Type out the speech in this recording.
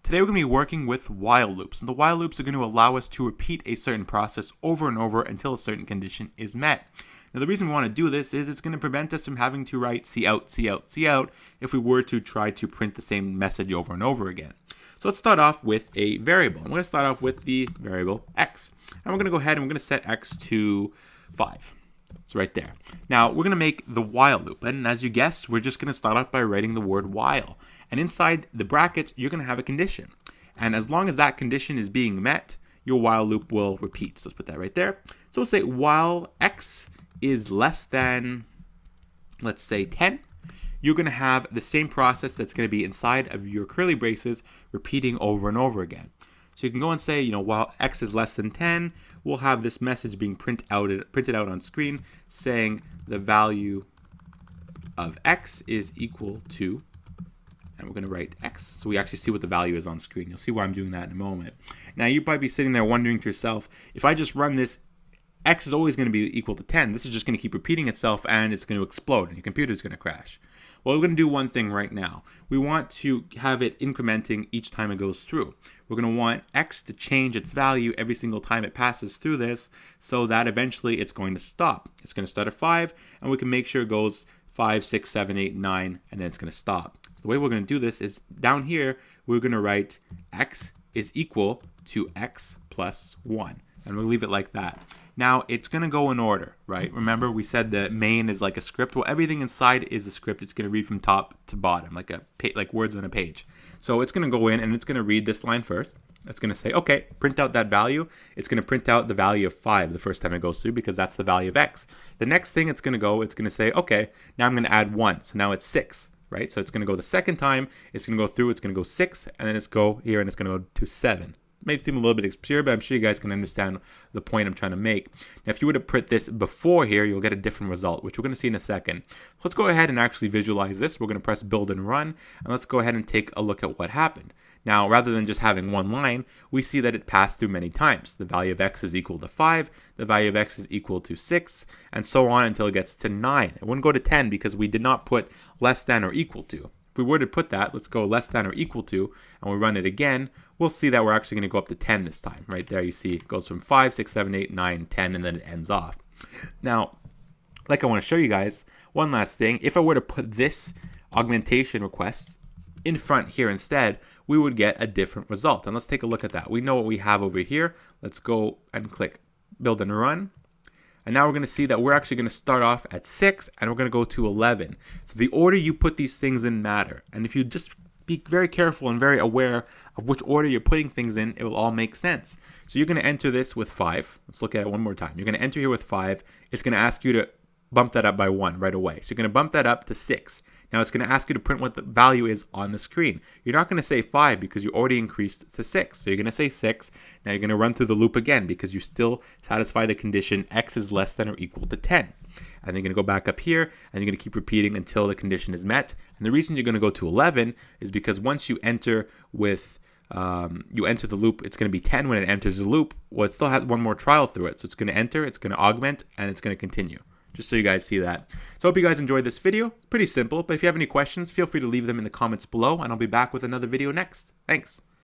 Today we're going to be working with while loops, and the while loops are going to allow us to repeat a certain process over and over until a certain condition is met. Now the reason we want to do this is it's going to prevent us from having to write cout, cout, cout if we were to try to print the same message over and over again. So let's start off with a variable. I'm going to start off with the variable x, and we're going to go ahead and we're going to set x to 5. It's right there. Now we're going to make the while loop, and as you guessed, we're just going to start off by writing the word while, and inside the brackets you're going to have a condition, and as long as that condition is being met, your while loop will repeat. So let's put that right there. So we'll say while x is less than, let's say, 10, you're going to have the same process that's going to be inside of your curly braces repeating over and over again. So you can go and say, while x is less than 10, we'll have this message being printed out on screen saying the value of x is equal to, and we're going to write x so we actually see what the value is on screen. You'll see why I'm doing that in a moment. Now you'd probably be sitting there wondering to yourself, if I just run this, x is always going to be equal to 10. This is just going to keep repeating itself and it's going to explode and your computer is going to crash. Well, we're going to do one thing right now. We want to have it incrementing each time it goes through. We're going to want x to change its value every single time it passes through this so that eventually it's going to stop. It's going to start at 5, and we can make sure it goes 5, 6, 7, 8, 9, and then it's going to stop. So the way we're going to do this is down here, we're going to write x is equal to x plus 1, and we'll leave it like that. Now, it's going to go in order, right? Remember, we said that main is like a script. Well, everything inside is a script. It's going to read from top to bottom, like words on a page. So it's going to go in and it's going to read this line first. It's going to say, okay, print out that value. It's going to print out the value of 5 the first time it goes through because that's the value of x. The next thing it's going to say, okay, now I'm going to add 1. So now it's 6, right? So it's going to go the second time. It's going to go through. It's going to go 6, and then it's go here, and it's going to go to 7. May seem a little bit obscure, but I'm sure you guys can understand the point I'm trying to make. Now, if you were to put this before here, you'll get a different result, which we're going to see in a second. Let's go ahead and actually visualize this. We're going to press build and run, and let's go ahead and take a look at what happened. Now, rather than just having one line, we see that it passed through many times. The value of x is equal to 5, the value of x is equal to 6, and so on until it gets to 9. It wouldn't go to 10 because we did not put less than or equal to. If we were to put that, let's go less than or equal to, and we run it again, we'll see that we're actually going to go up to 10 this time. Right there you see it goes from 5, 6, 7, 8, 9, 10, and then it ends off. Now, like I want to show you guys, one last thing. If I were to put this augmentation request in front here instead, we would get a different result. And let's take a look at that. We know what we have over here. Let's go and click build and run. And now we're going to see that we're actually going to start off at 6 and we're going to go to 11. So the order you put these things in matter. And if you just be very careful and very aware of which order you're putting things in, it will all make sense. So you're going to enter this with 5. Let's look at it one more time. You're going to enter here with 5. It's going to ask you to bump that up by 1 right away. So you're going to bump that up to 6. Now it's going to ask you to print what the value is on the screen. You're not going to say 5 because you already increased to 6. So you're going to say 6. Now you're going to run through the loop again because you still satisfy the condition x is less than or equal to 10. And you're going to go back up here and you're going to keep repeating until the condition is met. And the reason you're going to go to 11 is because once you enter with the loop, it's going to be 10 when it enters the loop. Well, it still has one more trial through it. So it's going to enter, it's going to augment, and it's going to continue. Just so you guys see that. So I hope you guys enjoyed this video. Pretty simple, but if you have any questions, feel free to leave them in the comments below, and I'll be back with another video next. Thanks.